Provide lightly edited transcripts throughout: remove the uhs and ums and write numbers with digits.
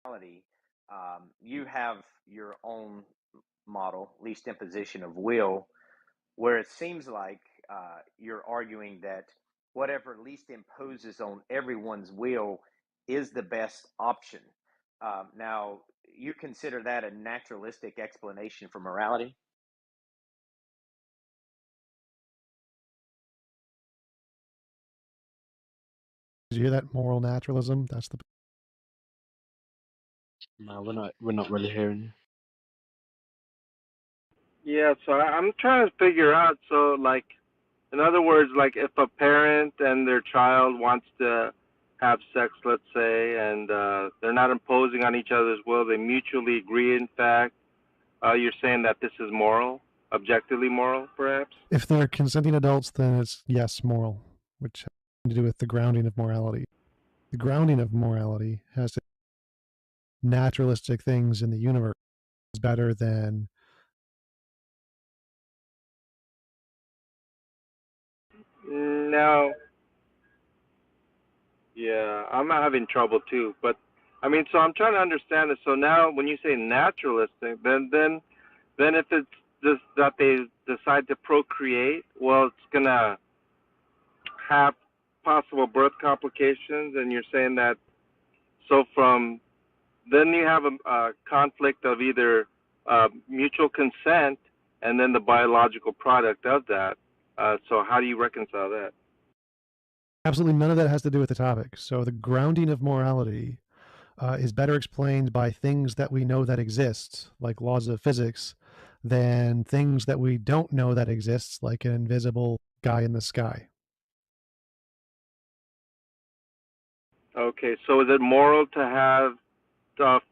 reality, you have your own model, least imposition of will, where it seems like you're arguing that whatever least imposes on everyone's will is the best option. Now, you consider that a naturalistic explanation for morality? Did you hear that? Moral naturalism. That's the. No, we're not really hearing you. Yeah, so I'm trying to figure out. So, like, in other words, like if a parent and their child wants to have sex, let's say, and they're not imposing on each other's will, they mutually agree. In fact, you're saying that this is moral, objectively moral, perhaps? If they're consenting adults, then it's yes, moral, which has to do with the grounding of morality. The grounding of morality has to naturalistic things in the universe is better than. No. Yeah, I'm having trouble too. But I mean, so I'm trying to understand it. So now, when you say naturalistic, then if it's just that they decide to procreate, well, it's gonna have possible birth complications, and you're saying that. So from then you have a conflict of either mutual consent and then the biological product of that. So how do you reconcile that? Absolutely none of that has to do with the topic. So the grounding of morality is better explained by things that we know that exist, like laws of physics, than things that we don't know that exists, like an invisible guy in the sky. Okay, so is it moral to have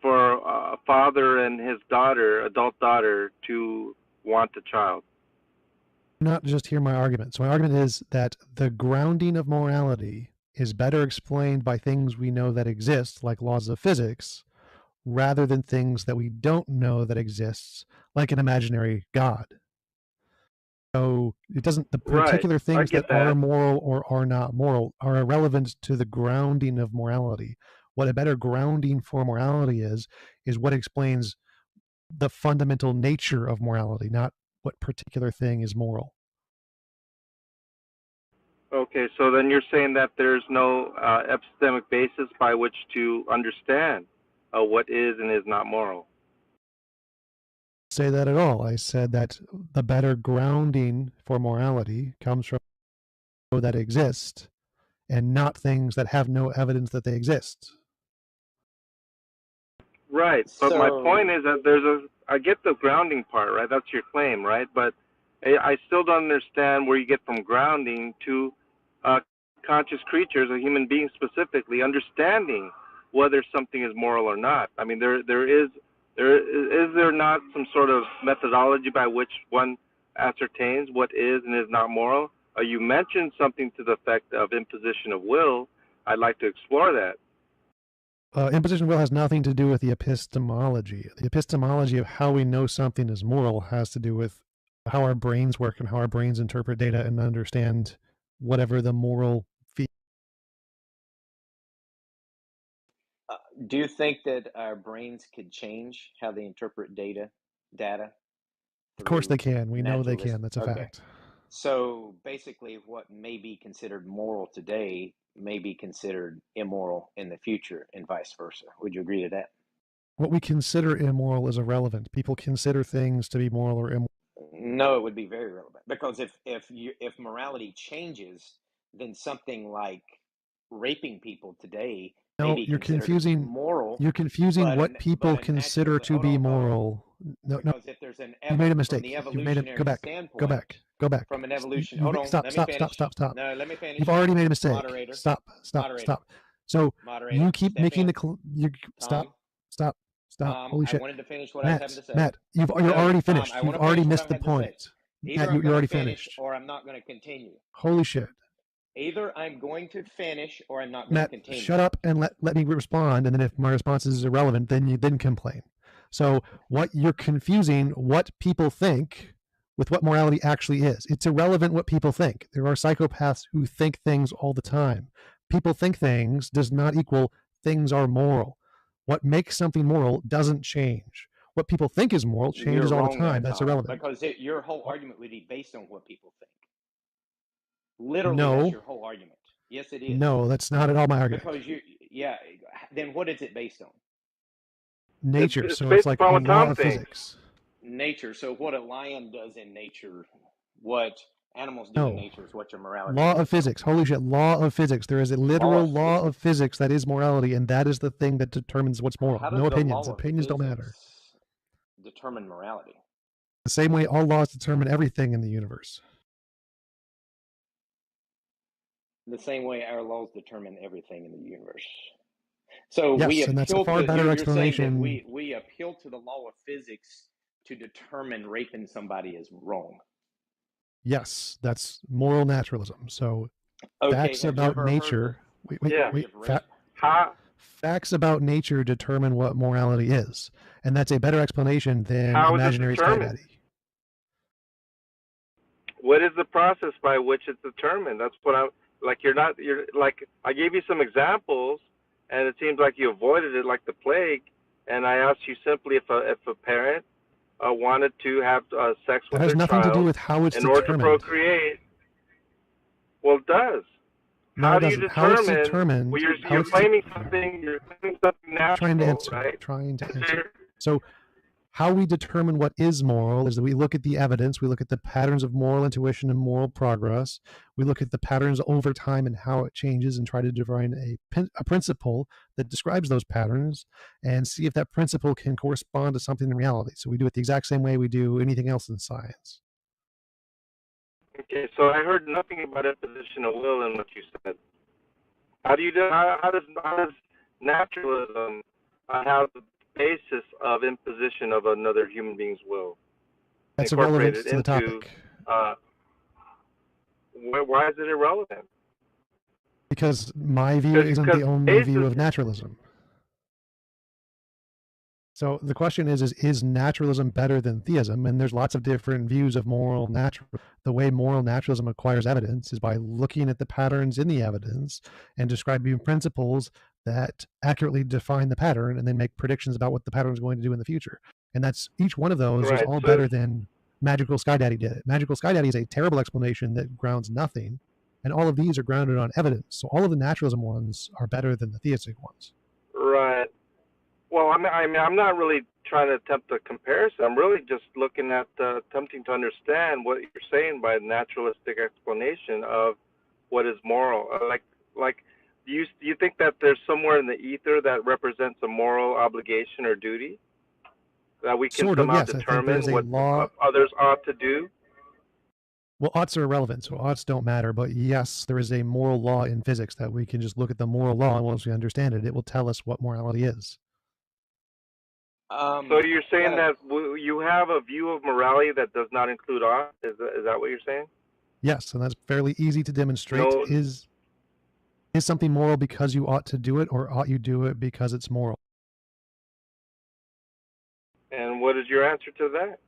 for a father and his daughter, adult daughter, to want a child? Not just hear my argument. So my argument is that the grounding of morality is better explained by things we know that exist, like laws of physics, rather than things that we don't know that exists, like an imaginary God. So it doesn't, the particular Right, I things that get that. are moral or are not moral are irrelevant to the grounding of morality. What a better grounding for morality is what explains the fundamental nature of morality, not what particular thing is moral. Okay, so then you're saying that there's no epistemic basis by which to understand what is and is not moral. Say that at all. I said that the better grounding for morality comes from that exist and not things that have no evidence that they exist. Right, but my point So, is that I get the grounding part, right? That's your claim, right? But I still don't understand where you get from grounding to uh, conscious creatures, or human beings specifically, understanding whether something is moral or not. I mean, is there not some sort of methodology by which one ascertains what is and is not moral? You mentioned something to the effect of imposition of will. I'd like to explore that. Imposition of will has nothing to do with the epistemology. The epistemology of how we know something is moral has to do with how our brains work and how our brains interpret data and understand whatever the moral fee. do you think that our brains could change how they interpret data Of course they through can. We know they naturalism? can. That's a Okay. fact. So basically, what may be considered moral today may be considered immoral in the future, and vice versa. Would you agree to that? What we consider immoral is irrelevant. People consider things to be moral or immoral. No, it would be very relevant because if morality changes, then something like raping people today may No, be considered moral, you're confusing but what people a consider natural to hold be on, hold on, moral. No, because if there's an you made a from mistake. the You've made it. Go evolutionary back. Go standpoint, back. Go back. from an evolution, hold on, Stop. let me Stop. Stop. finish. Stop. Stop. No, let me You've finish. already made a mistake. Moderator, Stop. Stop. moderator, Stop. So you moderator, keep step making in. you stop. Tom, Stop. Stop. Holy I shit. wanted to finish what I was having to say. Matt, you're No, already Tom, finished. I You've want to already finish what I missed the had to say. point. Either Matt, I'm you're going to already finish finished. or I'm not going to continue. Holy shit. Either I'm going to finish or I'm not going to Matt, continue. shut up and let me respond. And then if my response is irrelevant, then you then complain. So what you're confusing what people think with what morality actually is. It's irrelevant what people think. There are psychopaths who think things all the time. People think things does not equal things are moral. What makes something moral doesn't change. What people think is moral changes all the time. That's irrelevant. Because your whole argument would be based on what people think. Literally, that's No, your whole argument. Yes, it is. no, that's not at all my argument. Because then what is it based on? Nature. It's So based it's like a upon what law Tom of thinks. physics. Nature. So what a lion does in nature, what animals do in nature is what your morality Law is. of physics. Holy shit, law of physics. There is a literal law of physics that is morality, and that is the thing that determines what's moral. How does No the opinions. law of Opinions don't matter. physics determine morality? The same way all laws determine everything in the universe. The same way our laws determine everything in the universe. So Yes, we and that's a appeal far to better you're saying that explanation. we appeal to the law of physics to determine raping somebody is wrong. Yes, that's moral naturalism. So Okay, facts have you about ever heard nature. the Wait. theory of rape? Facts about nature determine what morality is, and that's a better explanation than How is it imaginary sky determined? daddy. What is the process by which it's determined? That's what I'm like. You're like, I gave you some examples, and it seems like you avoided it like the plague. And I asked you simply if a parent wanted to have sex with That has their nothing to do child with how it's in order to determined. procreate. Well, it does. No, How it do you doesn't. How it's determine? determined. Well, how you're it's claiming something. You're claiming something natural, trying to answer. right? Trying to answer. So, how we determine what is moral is that we look at the evidence, we look at the patterns of moral intuition and moral progress, we look at the patterns over time and how it changes, and try to define a principle that describes those patterns and see if that principle can correspond to something in reality. So we do it the exact same way we do anything else in science. Okay, so I heard nothing about imposition of will in what you said. How does naturalism have the basis of imposition of another human being's will? That's irrelevant Incorporated to the topic. Why is it irrelevant? Because my view isn't the only view of naturalism. So the question is naturalism better than theism? And there's lots of different views of moral naturalism. The way moral naturalism acquires evidence is by looking at the patterns in the evidence and describing principles that accurately define the pattern and then make predictions about what the pattern is going to do in the future. And that's each one of those is all better than Magical Sky Daddy did it. Magical Sky Daddy is a terrible explanation that grounds nothing. And all of these are grounded on evidence. So all of the naturalism ones are better than the theistic ones. Right. Well, I'm not really trying to attempt a comparison. I'm really just looking at attempting to understand what you're saying by naturalistic explanation of what is moral. Do you think that there's somewhere in the ether that represents a moral obligation or duty that we can somehow determine what others ought to do? Well, oughts are irrelevant, so oughts don't matter. But yes, there is a moral law in physics that we can just look at the moral law, and once we understand it, it will tell us what morality is. So you're saying that you have a view of morality that does not include ought? Is that what you're saying? Yes, and that's fairly easy to demonstrate. Is something moral because you ought to do it, or ought you do it because it's moral? And what is your answer to that?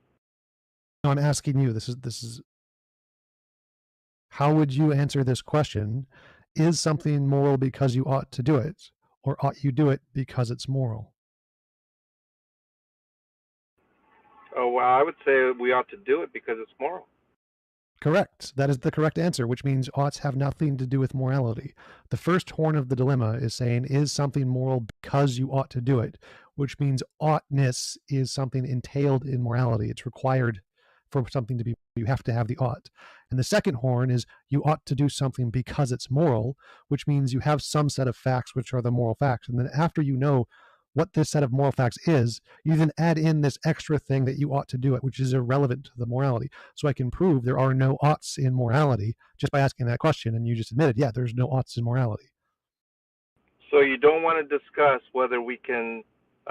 No, I'm asking you. This is. How would you answer this question? Is something moral because you ought to do it, or ought you do it because it's moral? Oh, well, I would say we ought to do it because it's moral. Correct. That is the correct answer, which means oughts have nothing to do with morality. The first horn of the dilemma is saying, is something moral because you ought to do it, which means oughtness is something entailed in morality. It's required for something to be, you have to have the ought. And the second horn is you ought to do something because it's moral, which means you have some set of facts which are the moral facts. And then after you know what this set of moral facts is, you then add in this extra thing that you ought to do it, which is irrelevant to the morality. So I can prove there are no oughts in morality just by asking that question, and you just admitted, yeah, there's no oughts in morality. So you don't want to discuss whether we can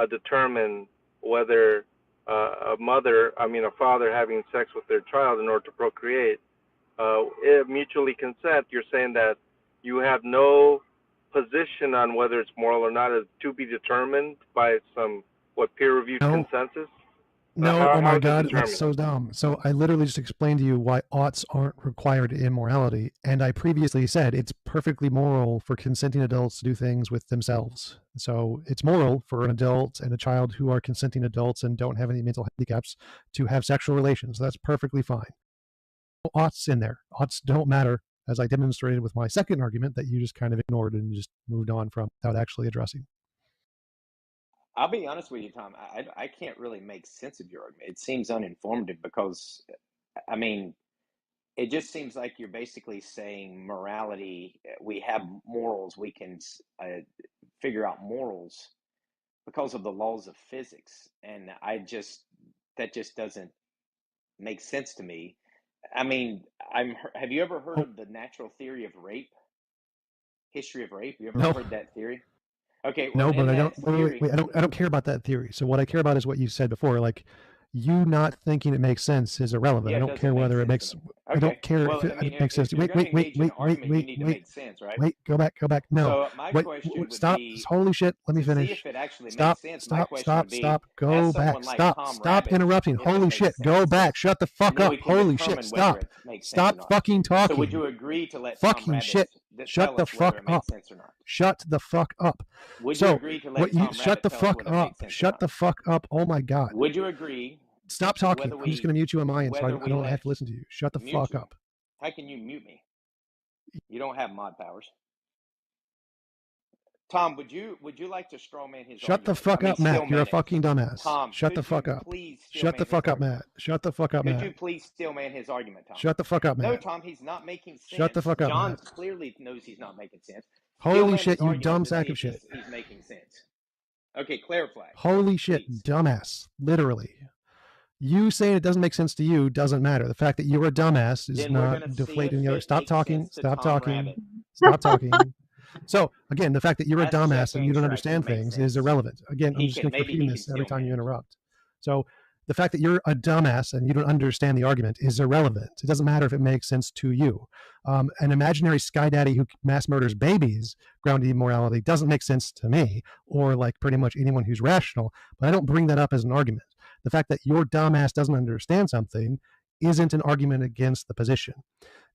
determine whether a father having sex with their child in order to procreate, mutually consent. You're saying that you have no position on whether it's moral or not, is to be determined by some peer-reviewed consensus? No, oh How my is it God, determined? that's so dumb. So I literally just explained to you why oughts aren't required in morality. And I previously said it's perfectly moral for consenting adults to do things with themselves. So it's moral for an adult and a child who are consenting adults and don't have any mental handicaps to have sexual relations. That's perfectly fine. No oughts in there. Oughts don't matter, as I demonstrated with my second argument that you just kind of ignored and just moved on from without actually addressing. I'll be honest with you, Tom. I can't really make sense of your argument. It seems uninformative because, I mean, it just seems like you're basically saying morality, we have morals, we can figure out morals because of the laws of physics. And that just doesn't make sense to me. I mean, have you ever heard of the natural theory of rape? History of rape? You ever No. heard that theory? Okay, well, No, in but I that don't. theory, Wait, I don't care about that theory. So what I care about is what you said before. Like, you not thinking it makes sense is irrelevant. yeah, I it don't care doesn't make whether it sense to makes. me. I Okay, don't care well, if I mean, it makes sense. if you're Wait, going to wait, wait, engage in an wait, wait, argument, wait, you need to wait, make sense, right? wait. Go back, go back. No. So my Wait. question would Stop. be Holy shit. Let me to see finish. if it actually makes Stop. sense. My Stop. question would Stop. be, Stop. as Go back. someone like Stop. Tom Stop Rabbit, interrupting. if it Holy makes shit. Go sense, back. Shut the and fuck then up. we can Holy shit. determine whether Stop. it makes sense or Stop not. fucking So would talking. you agree to let Tom Fucking Rabbit shit. Shut tell the us whether fuck it up. makes sense or not? Shut the fuck up. Would you So agree to what let you Tom shut Rabbit the tell us fuck whether it up. makes sense or Shut not? the fuck up. Oh my God. Would you agree Stop talking. whether I'm just going to mute you on my end so whether I we don't have let to listen to you. Shut the mute fuck you? up. How can you mute me? You don't have mod powers. Tom, would you like to straw man his Shut the argument? fuck up, Matt. You're a Stillman it. fucking dumbass. Tom, Shut the could you fuck up. please Shut stillman the his fuck up, argument? Matt. Shut the fuck up, Could Matt. you please stillman his argument, Tom? Shut the fuck up, No, Matt. Tom, he's not making sense. Shut the fuck up, John Matt. clearly knows he's not making sense. Holy Stillman shit, his you argument dumb to sack see of if shit. he's making sense. Okay, clarify. Holy shit, Please. dumbass. Literally. You saying it doesn't make sense to you doesn't matter. The fact that you're a dumbass is Then we're not gonna see deflating if the other. it Stop makes talking. sense to Stop Tom talking. Rabbit. Stop talking. So again, the fact that you're a Ask Jeff dumbass and you don't Angstrak, understand it'll make things sense. is irrelevant. Again, I'm He just can going to maybe keep he repeating can this every time stillman you it. interrupt. So the fact that you're a dumbass and you don't understand the argument is irrelevant. It doesn't matter if it makes sense to you. An imaginary sky daddy who mass murders babies grounded in morality doesn't make sense to me or like pretty much anyone who's rational, but I don't bring that up as an argument. The fact that your dumbass doesn't understand something isn't an argument against the position.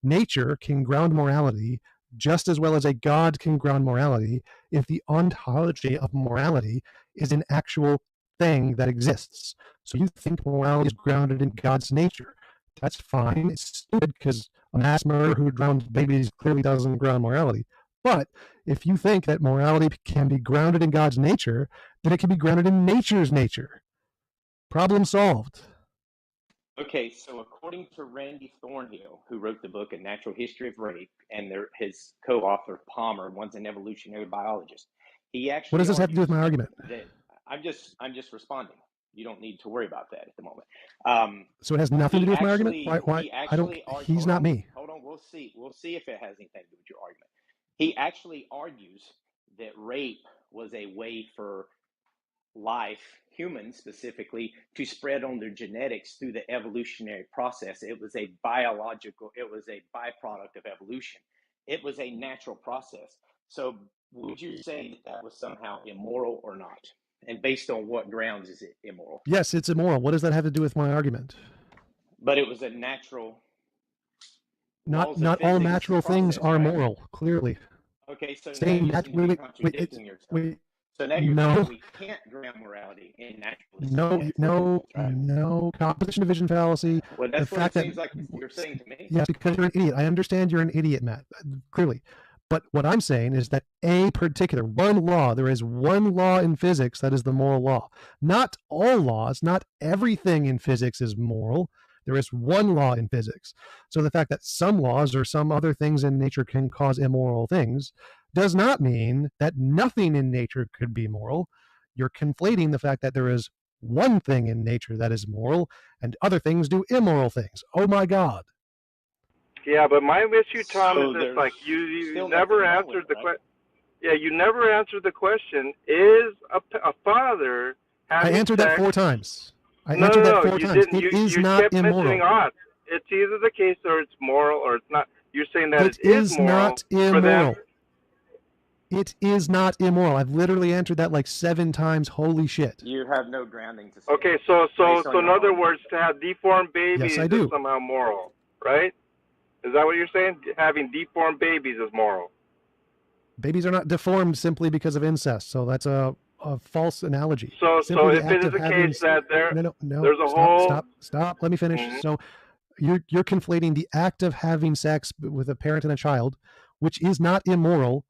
Nature can ground morality just as well as a god can ground morality if the ontology of morality is an actual thing that exists. So you think morality is grounded in God's nature. That's fine. It's stupid because a mass murderer who drowns babies clearly doesn't ground morality. But if you think that morality can be grounded in God's nature, then it can be grounded in nature's nature. Problem solved. Okay, so according to Randy Thornhill, who wrote the book A Natural History of Rape, and his co-author Palmer, one's an evolutionary biologist, he actually What does this have to do with my argument? That I'm just responding. You don't need to worry about that at the moment. So it has nothing to do with my argument? Why? I don't. He's not me. Hold on. We'll see. We'll see if it has anything to do with your argument. He actually argues that rape was a way for life, humans specifically, to spread on their genetics through the evolutionary process. It was a byproduct of evolution. It was a natural process. So would you say that was somehow immoral or not? And based on what grounds is it immoral? Yes, it's immoral. What does that have to do with my argument? But it was a natural. Not all natural things are moral, clearly. Okay, so saying now you're contradicting yourself. So now you're saying we can't ground morality in naturalism. No. Composition division fallacy. Well, that's what it seems like you're saying to me. Yes, because you're an idiot. I understand you're an idiot, Matt, clearly. But what I'm saying is that there is one law in physics that is the moral law. Not all laws, not everything in physics is moral. There is one law in physics. So the fact that some laws or some other things in nature can cause immoral things does not mean that nothing in nature could be moral. You're conflating the fact that there is one thing in nature that is moral and other things do immoral things. Oh my God. Yeah, but my issue, Tom, is this: like you never answered the question. Yeah, you never answered the question. Is a father having I answered sex? that 4 times. I No, answered that 4 you times. didn't. It is you not kept immoral. mentioning odds. It's either the case or it's moral or it's not. You're saying that it is moral not immoral. It is not immoral. I've literally answered that like 7 times. Holy shit. You have no grounding to say. Okay, so in other argument. words, to have deformed babies Yes, I do. is somehow moral, right? Is that what you're saying? Having deformed babies is moral. Babies are not deformed simply because of incest, so that's a false analogy. So Simply if it is the case that there's a whole stop. Let me finish. Mhm. So you're conflating the act of having sex with a parent and a child, which is not immoral,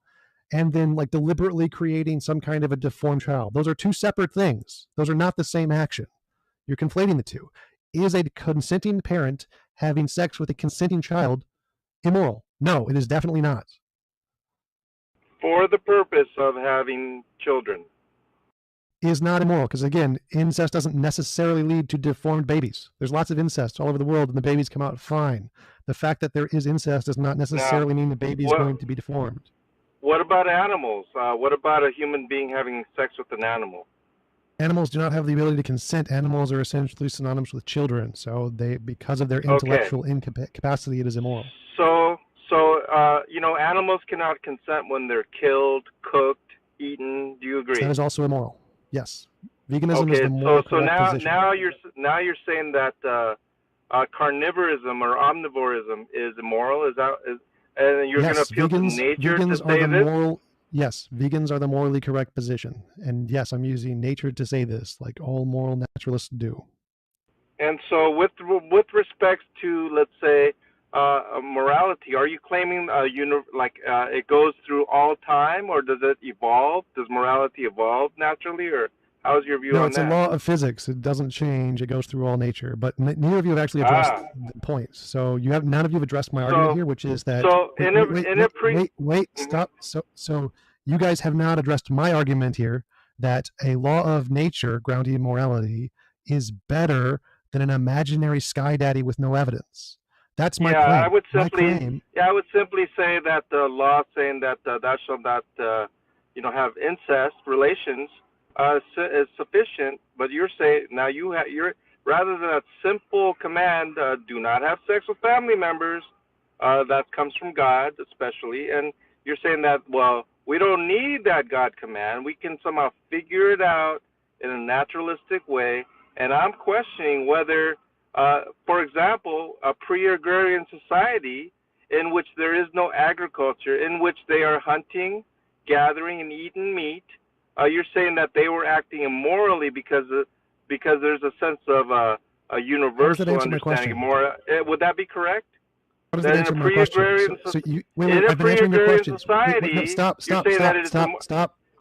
and then like deliberately creating some kind of a deformed child. Those are two separate things. Those are not the same action. You're conflating the two. Is a consenting parent having sex with a consenting child immoral? No, it is definitely not. For the purpose of having children. Is not immoral, because again, incest doesn't necessarily lead to deformed babies. There's lots of incest all over the world and the babies come out fine. The fact that there is incest does not necessarily mean the baby is going to be deformed. What about animals? What about a human being having sex with an animal? Animals do not have the ability to consent. Animals are essentially synonymous with children, so because of their intellectual incapacity, it is immoral. So animals cannot consent when they're killed, cooked, eaten. Do you agree? That is also immoral. Yes, veganism is the more correct position. now you're saying that carnivorism or omnivorism is immoral. And you're going to appeal to nature to say this? Yes, vegans are the morally correct position, and yes, I'm using nature to say this, like all moral naturalists do. And so, with respect to, let's say, morality, are you claiming it goes through all time, or does it evolve? Does morality evolve naturally, or how's your view on that? No, it's a law of physics. It doesn't change. It goes through all nature. But neither of you have actually addressed the points. So none of you have addressed my argument here, which is that. Stop. So you guys have not addressed my argument here that a law of nature grounding in morality is better than an imaginary sky daddy with no evidence. That's my claim. I would simply say that the law saying that thou shalt not, have incest relations is sufficient. But you're saying now you're rather than a simple command, do not have sex with family members, that comes from God especially, and you're saying that we don't need that God command. We can somehow figure it out in a naturalistic way, and I'm questioning whether. For example, a pre-agrarian society in which there is no agriculture, in which they are hunting, gathering, and eating meat, you're saying that they were acting immorally because there's a sense of a universal understanding. Would that be correct? That in a pre-agrarian society, stop.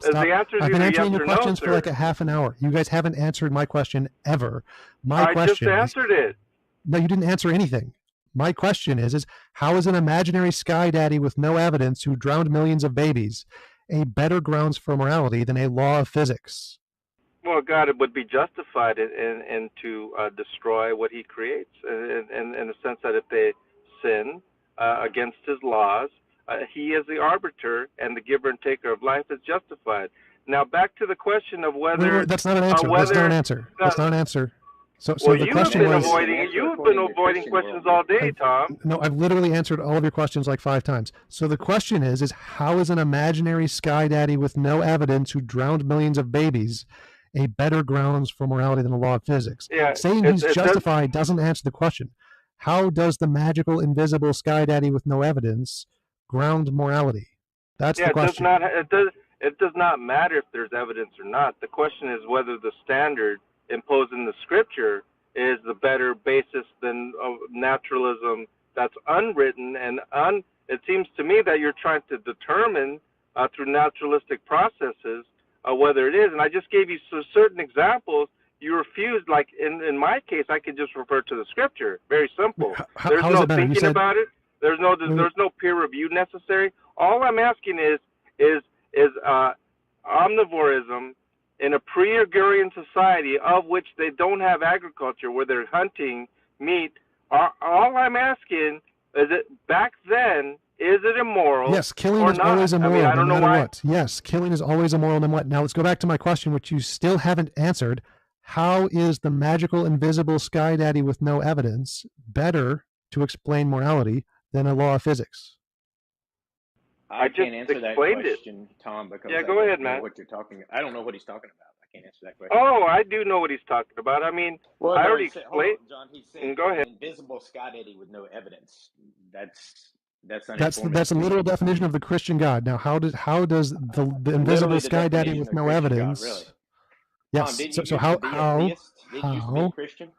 The answer is I've been answering yes your questions for like a half an hour. You guys haven't answered my question ever. I just answered it. No, you didn't answer anything. My question is how is an imaginary sky daddy with no evidence who drowned millions of babies a better grounds for morality than a law of physics? Well, God, it would be justified in to destroy what He creates, in the sense that if they sin against His laws, He is the arbiter and the giver and taker of life is justified. Now, back to the question of whether... That's not an answer. That's not an answer. So the question was... You've been avoiding questions all day, Tom. No, I've literally answered all of your questions like 5 times. So the question is how is an imaginary sky daddy with no evidence who drowned millions of babies a better grounds for morality than the law of physics? Saying he's justified doesn't answer the question. How does the magical, invisible sky daddy with no evidence ground morality? That's the question. It does not matter if there's evidence or not. The question is whether the standard imposed in the scripture is the better basis than naturalism that's unwritten. And it seems to me that you're trying to determine through naturalistic processes whether it is. And I just gave you certain examples. You refused, like in my case, I could just refer to the scripture. Very simple. There's no thinking about it. There's no peer review necessary. All I'm asking is omnivorism in a pre-agrarian society of which they don't have agriculture, where they're hunting meat. All I'm asking is that back then, is it immoral? Yes, killing is always immoral, no matter what. Yes, killing is always immoral, no matter what. Now let's go back to my question, which you still haven't answered. How is the magical, invisible sky daddy with no evidence better to explain morality than a law of physics? I just can't answer that explained it. question, Tom, because Yeah, I go don't ahead, know Matt. what you're talking. I don't know what he's talking about. I can't answer that question. Oh, I do know what he's talking about. I mean, Well, I no, already he said, hold on, explained. John. He said Go an ahead. invisible sky daddy with no evidence. That's That's uninformative a to literal me. definition of the Christian God. Now, how does the invisible Literally the sky daddy definition with of no Christian God, evidence? really. Tom, Yes. didn't So you so used to how be a theist? Didn't you used to be a Christian?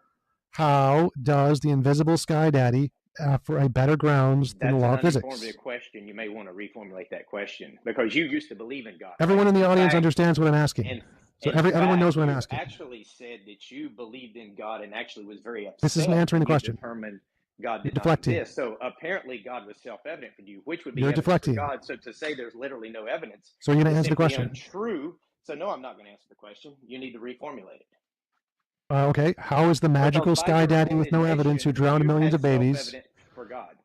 how does the invisible sky daddy offer a better grounds than the That's an law of uninformative physics? question. You may want to reformulate that question because you used to believe in God, right? Everyone in the In audience fact, understands what I'm asking. in So in everyone knows fact, what I'm you asking. actually said that you believed in God and actually was very This isn't upset answering when the you question. determined God You're did not deflecting. exist. So apparently God was self-evident for you, which would be You're evidence for deflecting. God. So to say there's literally no evidence So you're going to is answer the simply question. untrue. So no, I'm not going to answer the question. You need to reformulate it. Okay. How is the Because magical by sky your daddy own with no evidence who admission, drowned you millions had of babies? self-evident for God.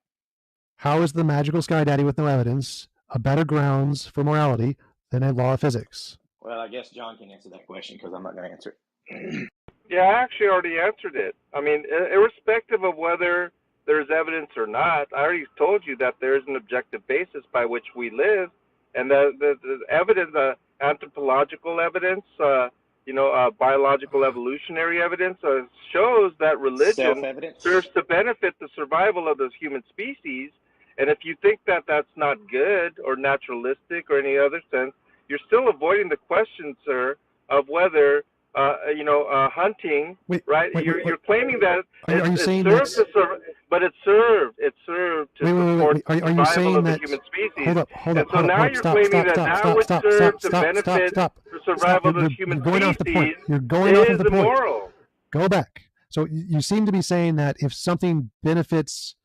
How is the magical sky daddy with no evidence a better grounds for morality than a law of physics? Well, I guess John can answer that question because I'm not going to answer it. Yeah, I actually already answered it. I mean, irrespective of whether there's evidence or not, I already told you that there is an objective basis by which we live, and the evidence, anthropological evidence, biological evolutionary evidence, shows that religion serves Self-evidence. to benefit the survival of the human species. And if you think that that's not good or naturalistic or any other sense, you're still avoiding the question, sir, of whether hunting, Wait, right? wait, wait, You're wait. claiming that Are you it saying served that's... but it served to support Wait. the Are you survival saying of the that... human species. Hold And up, so now you're claiming that now it served to benefit the stop. survival of the human You're going off the point. species You're going off of is the point. immoral. Go back. So you seem to be saying that if something benefits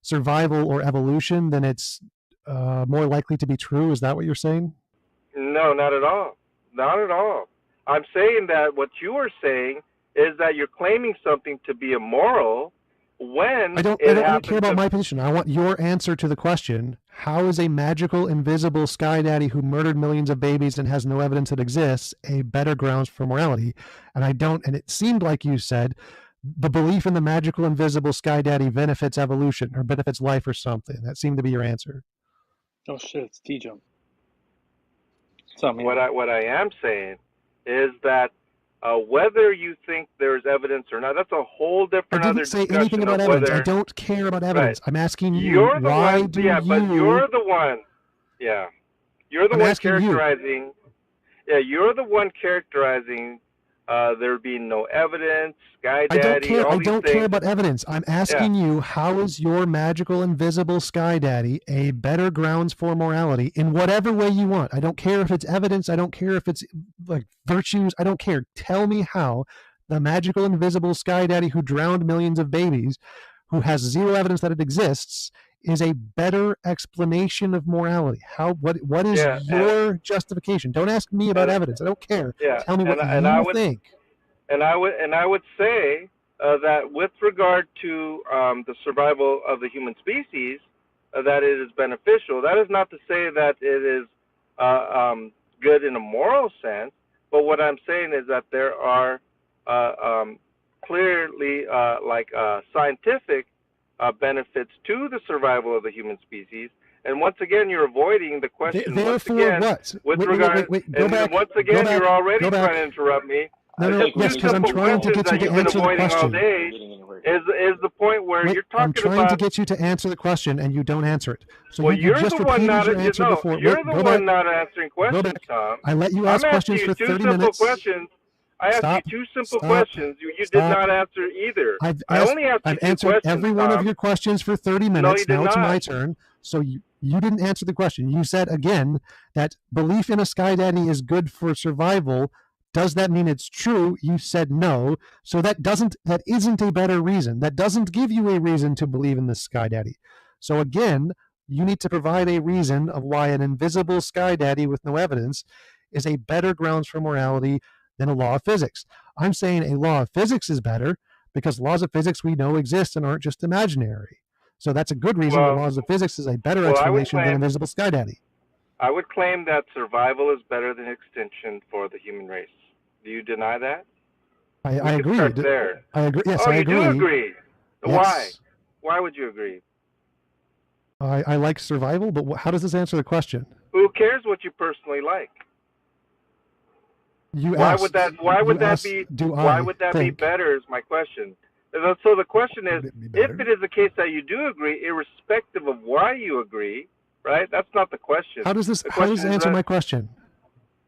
survival or evolution, then it's more likely to be true. Is that what you're saying? No, not at all. Not at all. I'm saying that what you are saying is that you're claiming something to be immoral when I don't care about my position. I want your answer to the question: how is a magical, invisible sky daddy who murdered millions of babies and has no evidence it exists a better grounds for morality? And I don't. And it seemed like you said the belief in the magical, invisible sky daddy benefits evolution or benefits life or something. That seemed to be your answer. Oh shit, it's Tjump. What's up, man? What I am saying is that whether you think there's evidence or not, that's a whole different other discussion. I didn't say anything about evidence. I don't care about evidence. Right. I'm asking you, you're the why one, do yeah, you... but you're the one, yeah. You're the one characterizing, you're the one characterizing there being no evidence, sky daddy, all these things. I don't care about evidence. I'm asking you, how is your magical, invisible sky daddy a better grounds for morality in whatever way you want? I don't care if it's evidence. I don't care if it's like virtues. I don't care. Tell me how the magical, invisible sky daddy who drowned millions of babies, who has zero evidence that it exists, is a better explanation of morality. What is your justification? Don't ask me about evidence. I don't care. Tell me what you think. And I would say that with regard to the survival of the human species, that it is beneficial. That is not to say that it is good in a moral sense, but what I'm saying is that there are clearly scientific benefits to the survival of the human species. And once again, you're avoiding the question. Therefore, what? Wait, go back. Once again, you're already trying to interrupt me. Yes, because I'm trying to get you to answer the question. Is the point where you're talking about... I'm trying to get you to answer the question, and you don't answer it. So well, you just repeated your answer before. You're the one not answering questions, Tom. I let you ask questions for 30 minutes. I asked you two simple questions. You did not answer either. I only asked you two questions, answered every one of your questions for 30 minutes. No, you did now it's not. My turn. So you didn't answer the question. You said, again, that belief in a sky daddy is good for survival. Does that mean it's true? You said no. So that isn't a better reason. That doesn't give you a reason to believe in the sky daddy. So again, you need to provide a reason of why an invisible sky daddy with no evidence is a better grounds for morality than a law of physics. I'm saying a law of physics is better because laws of physics we know exist and aren't just imaginary. So that's a good reason that laws of physics is a better explanation than invisible sky daddy. I would claim that survival is better than extinction for the human race. Do you deny that? I agree. There. I agree. Yes, I agree. You do agree. Yes. Why? Why would you agree? I like survival, but how does this answer the question? Who cares what you personally like? You Why asked, would that? Why would you that asked, be? do Why I would that be think better? Is my question. And so the question is, would it be if better? it is the case that you do agree, irrespective of why you agree, right? That's not the question. How does this The how does question this is answer that, my question?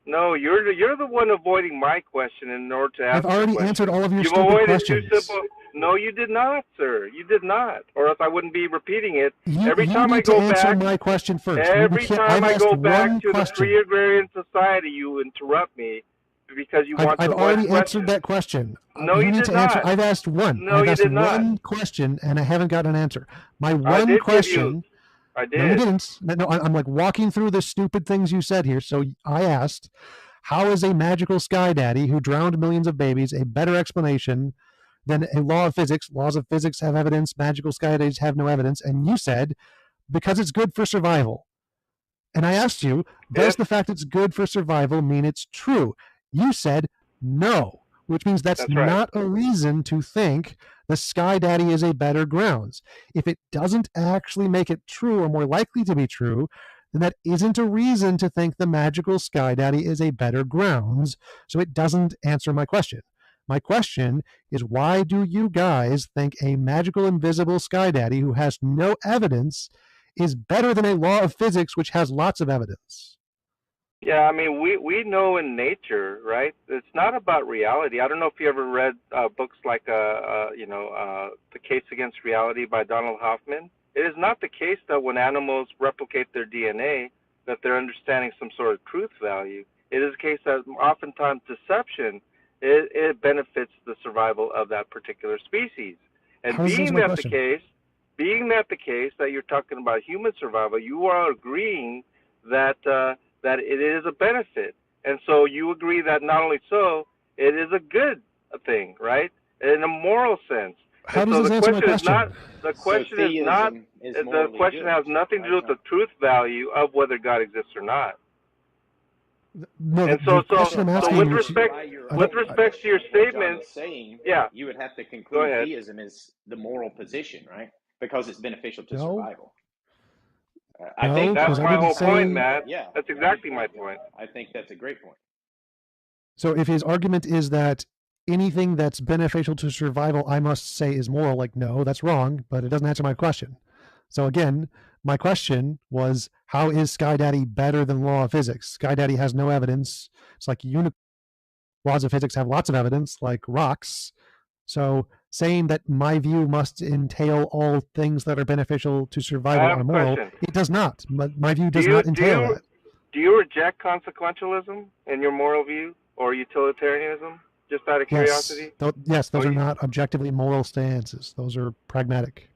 no, you're the one avoiding my question in order to I've ask the already question. answered all of your You've stupid avoided questions. two simple. No, you did not, sir. You did not. Or else I wouldn't be repeating it. Every You time I need to go answer back, my question first. every time I've I asked go back one to the question. pre-agrarian society, you interrupt me because you want to I've avoid already the question. answered that question. No, you you need did to answer. not. I've asked one. No, I've you asked did not. one question, and I haven't got an answer. My I one did question. I did. No, you didn't. No, I'm like walking through the stupid things you said here. So I asked, how is a magical sky daddy who drowned millions of babies a better explanation than a law of physics? Laws of physics have evidence. Magical sky daddies have no evidence. And you said, because it's good for survival. And I asked you, does the fact it's good for survival mean it's true? You said no, which means that's right. not a reason to think the Sky Daddy is a better grounds. If it doesn't actually make it true or more likely to be true, then that isn't a reason to think the magical Sky Daddy is a better grounds. So it doesn't answer my question. My question is, why do you guys think a magical invisible Sky Daddy who has no evidence is better than a law of physics which has lots of evidence? Yeah, I mean, we know in nature, right? It's not about reality. I don't know if you ever read books like The Case Against Reality by Donald Hoffman. It is not the case that when animals replicate their DNA that they're understanding some sort of truth value. It is a case that oftentimes deception it benefits the survival of that particular species. And being that the case that you're talking about human survival, you are agreeing that that it is a benefit. And so you agree that not only so, it is a good thing, right? In a moral sense. How does this answer my question? The question has nothing to do with the truth value of whether God exists or not. No, and so with respect to your statements, yeah, you would have to conclude theism is the moral position, right? Because it's beneficial to survival. I think that's my whole point, Matt. Yeah, that's exactly my point. I think that's a great point. So if his argument is that anything that's beneficial to survival, I must say is moral, like, no, that's wrong, but it doesn't answer my question. So again, my question was, how is Sky Daddy better than law of physics? Sky Daddy has no evidence. It's like laws of physics have lots of evidence, like rocks. So saying that my view must entail all things that are beneficial to survival are moral, it does not. My view does not entail that. Do you reject consequentialism in your moral view or utilitarianism, just out of curiosity? Yes, those are not objectively moral stances. Those are pragmatic.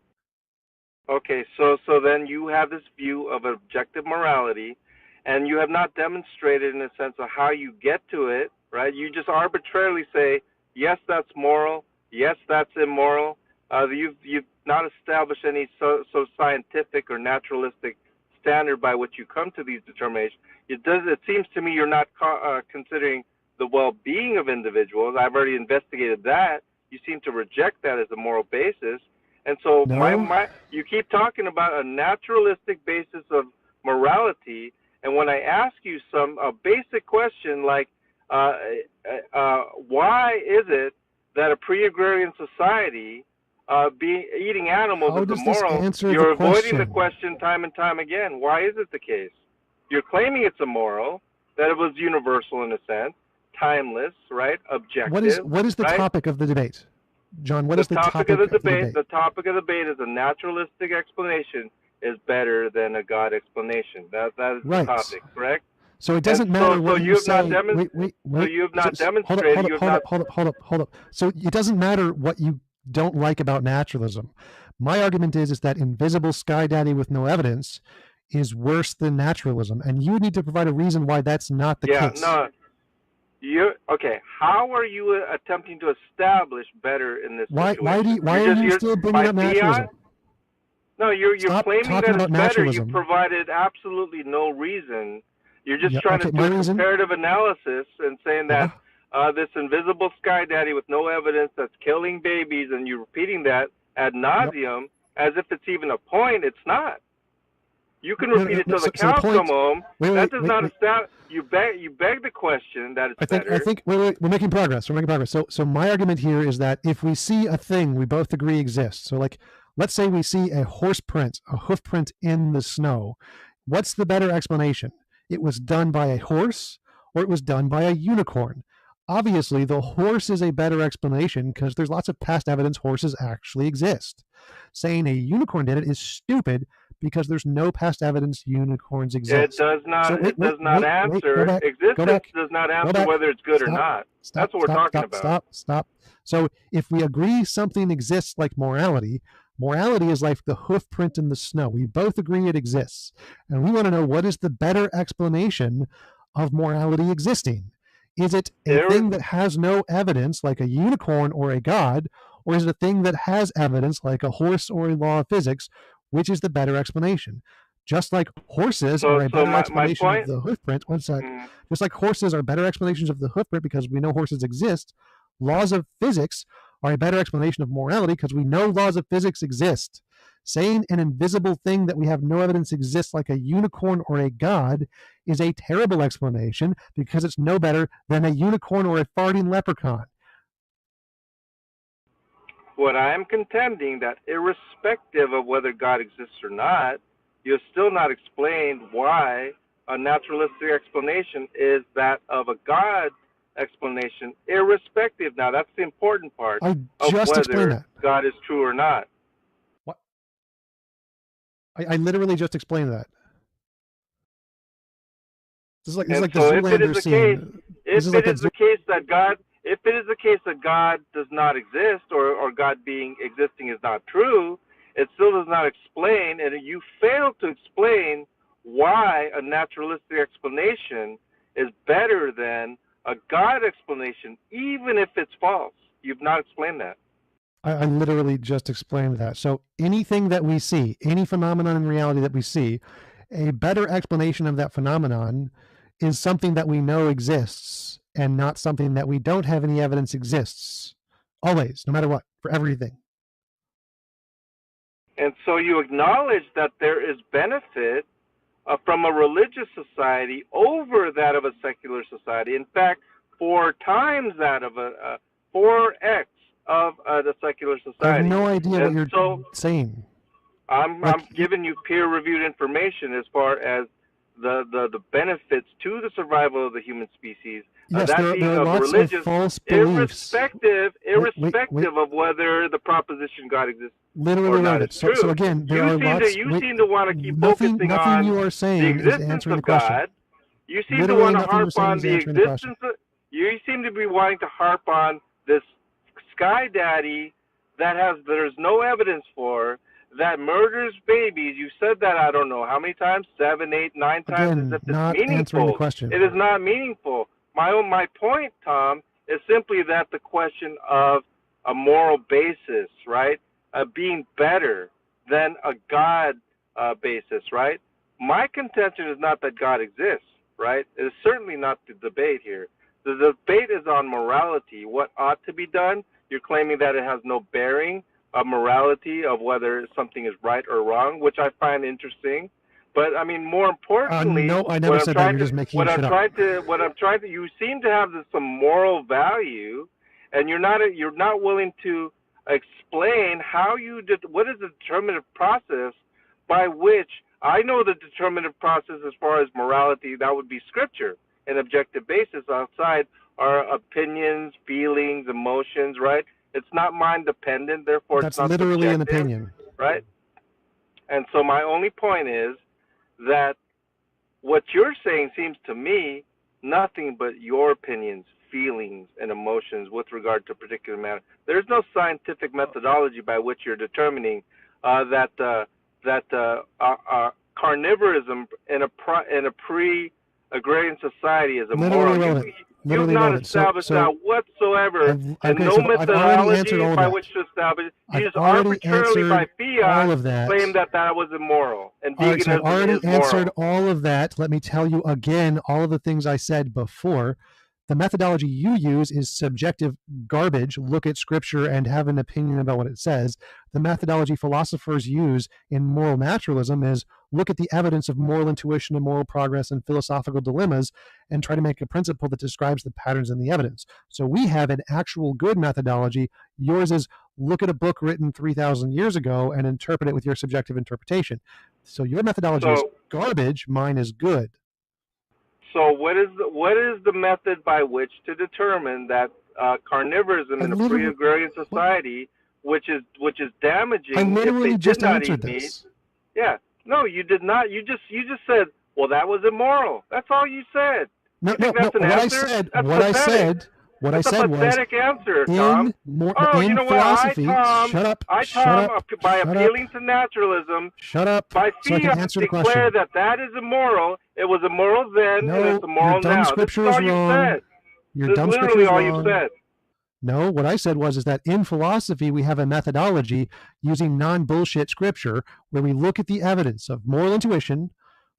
Okay, so then you have this view of objective morality, and you have not demonstrated in a sense of how you get to it, right? You just arbitrarily say, yes, that's moral, yes, that's immoral. You've not established any so scientific or naturalistic standard by which you come to these determinations. It seems to me you're not considering the well-being of individuals. I've already investigated that. You seem to reject that as a moral basis. And so you keep talking about a naturalistic basis of morality, and when I ask you a basic question like, why is it that a pre-agrarian society eating animals is immoral, you're avoiding the question time and time again. Why is it the case? You're claiming it's immoral, that it was universal in a sense, timeless, right? Objective. What is the topic of the debate? John, what is the topic of the debate? The topic of the debate is a naturalistic explanation is better than a God explanation. That is the topic, correct? So it doesn't matter what you say. So you have not demonstrated. Hold up. So it doesn't matter what you don't like about naturalism. My argument is that invisible Sky Daddy with no evidence is worse than naturalism, and you need to provide a reason why that's not the case. Okay. How are you attempting to establish better in this situation? Why are you still bringing up naturalism? No, you're claiming that it's better. You provided absolutely no reason. You're just trying to do comparative analysis and saying that this invisible Sky Daddy with no evidence that's killing babies, and you're repeating that ad nauseum as if it's even a point. It's not. You can repeat it till the cows come home. That does not establish. You beg the question that it's better. I think we're making progress. We're making progress. So my argument here is that if we see a thing we both agree exists, so like let's say we see a horse print, a hoof print in the snow, what's the better explanation? It was done by a horse or it was done by a unicorn? Obviously, the horse is a better explanation because there's lots of past evidence horses actually exist. Saying a unicorn did it is stupid because there's no past evidence unicorns exist. It does not. Existence does not answer whether it's good or not. That's what we're talking about. Stop. So if we agree something exists like morality, morality is like the hoof print in the snow. We both agree it exists. And we want to know what is the better explanation of morality existing. Is it a thing that has no evidence like a unicorn or a god, or is it a thing that has evidence like a horse or a law of physics? Which is the better explanation? Just like horses are a better explanation of the hoof print. One sec. Just like horses are better explanations of the hoof print because we know horses exist, laws of physics are a better explanation of morality because we know laws of physics exist. Saying an invisible thing that we have no evidence exists like a unicorn or a god is a terrible explanation because it's no better than a unicorn or a farting leprechaun. What I am contending that irrespective of whether God exists or not, you've still not explained why a naturalistic explanation is that of a God explanation, irrespective. Now, that's the important part of whether God is true or not. What? I literally just explained that. This is like the Zoolander scene. If it is the case that God does not exist or God being existing is not true, it still does not explain, and you fail to explain why a naturalistic explanation is better than a God explanation, even if it's false. You've not explained that. I literally just explained that. So anything that we see, any phenomenon in reality that we see, a better explanation of that phenomenon is something that we know exists and not something that we don't have any evidence exists. Always, no matter what, for everything. And so you acknowledge that there is benefit from a religious society over that of a secular society. In fact, 4 times that of 4x of the secular society. I have no idea what you're saying. I'm giving you peer-reviewed information as far as the benefits to the survival of the human species. Yes, that there are lots of false beliefs. Irrespective of whether the proposition God exists literally or not is true. So again, you seem to want to keep focusing on you are saying the existence of God. You seem to want to harp on the existence of, you seem to be wanting to harp on this sky daddy there's no evidence for, that murders babies. You said that I don't know how many times, 7, 8, 9 times. Again, as if not it's meaningful. Answering the question. It is not meaningful. My point, Tom, is simply that the question of a moral basis, right? Being better than a God basis, right? My contention is not that God exists, right? It is certainly not the debate here. The debate is on morality, what ought to be done. You're claiming that it has no bearing of morality of whether something is right or wrong, which I find interesting. But I mean, more importantly, no, I never said that. You're just making shit up. You seem to have some moral value, and you're not willing to explain what is the determinative process by which I know the determinative process as far as morality. That would be Scripture, an objective basis outside our opinions, feelings, emotions, right? It's not mind dependent, therefore it's not literally subjective, an opinion, right? And so my only point is that what you're saying seems to me nothing but your opinions, feelings, and emotions with regard to a particular matter. There's no scientific methodology by which you're determining that carnivorism in a pre-agrarian society is immoral. You've not established that whatsoever, and no methodology by which to establish. You just arbitrarily by fiat claim that was immoral, and veganism so I've already is moral. answered all of that. Let me tell you again all of the things I said before. The methodology you use is subjective garbage. Look at scripture and have an opinion about what it says. The methodology philosophers use in moral naturalism is look at the evidence of moral intuition and moral progress and philosophical dilemmas and try to make a principle that describes the patterns in the evidence. So we have an actual good methodology. Yours is look at a book written 3,000 years ago and interpret it with your subjective interpretation. So your methodology is garbage. Mine is good. So what is the method by which to determine that carnivorism in a pre-agrarian society, which is damaging? I literally if they just did not answered eat this. Meat? Yeah, no, you did not. You just said, well, that was immoral. That's all you said. No. What I said was pathetic answer, Tom. In you know philosophy, what? Shut up. By appealing to naturalism, shut up. By So I can answer the question. declare that is immoral. It was immoral then, and it's immoral now. Scripture is wrong. Your dumb scripture is all wrong. you said. No, what I said was that in philosophy we have a methodology using non-bullshit scripture where we look at the evidence of moral intuition,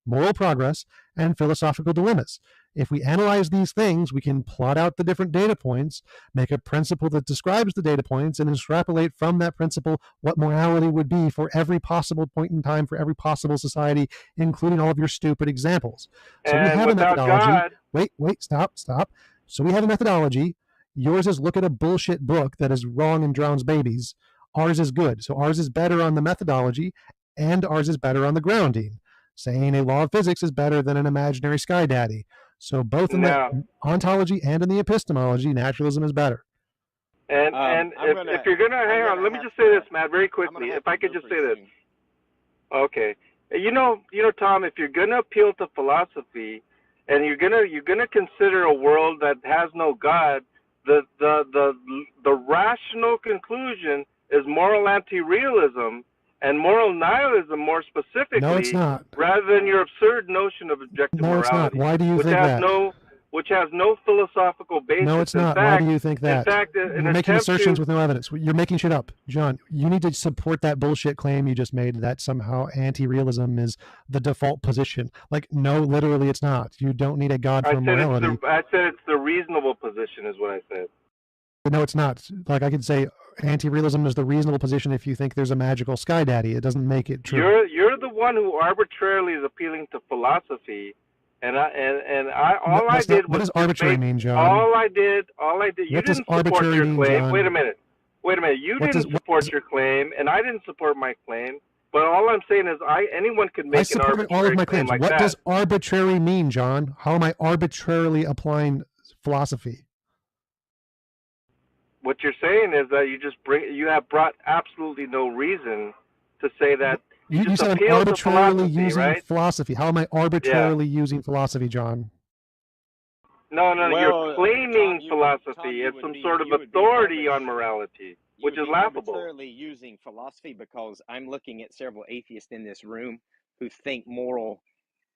moral progress, and philosophical dilemmas. If we analyze these things, we can plot out the different data points, make a principle that describes the data points, and extrapolate from that principle what morality would be for every possible point in time, for every possible society, including all of your stupid examples. So we have a methodology. Wait, stop. So we have a methodology. Yours is look at a bullshit book that is wrong and drowns babies. Ours is good. So ours is better on the methodology, and ours is better on the grounding. Saying a law of physics is better than an imaginary sky daddy. So both in the ontology and in the epistemology, naturalism is better. And if you're gonna hang on, let me just say this, Matt, very quickly. If I could just say this. Okay. You know, Tom, if you're gonna appeal to philosophy, and you're gonna consider a world that has no God, the rational conclusion is moral anti-realism. And moral nihilism, more specifically, no, it's not. Rather than your absurd notion of objective morality. No, it's not. Why do you think that? Which has no philosophical basis. No, it's not. Why do you think that? In fact, you're making assertions with no evidence. You're making shit up. John, you need to support that bullshit claim you just made that somehow anti-realism is the default position. Like, no, literally it's not. You don't need a God for morality. I said it's the reasonable position is what I said. No, it's not. Like, I could say anti-realism is the reasonable position if you think there's a magical sky daddy. It doesn't make it true. You're the one who arbitrarily is appealing to philosophy, what does arbitrary mean, John? All I did. You didn't support your claim. John? Wait a minute. You didn't support your claim, and I didn't support my claim. But all I'm saying is, anyone could make an arbitrary all of my claims. Like what that. does arbitrary mean, John? How am I arbitrarily applying philosophy? What you're saying is that you have brought absolutely no reason to say that you said I'm arbitrarily using philosophy. How am I arbitrarily using philosophy, John? No, you're claiming philosophy as some sort of authority on morality, which is laughable. I'm arbitrarily using philosophy because I'm looking at several atheists in this room who think moral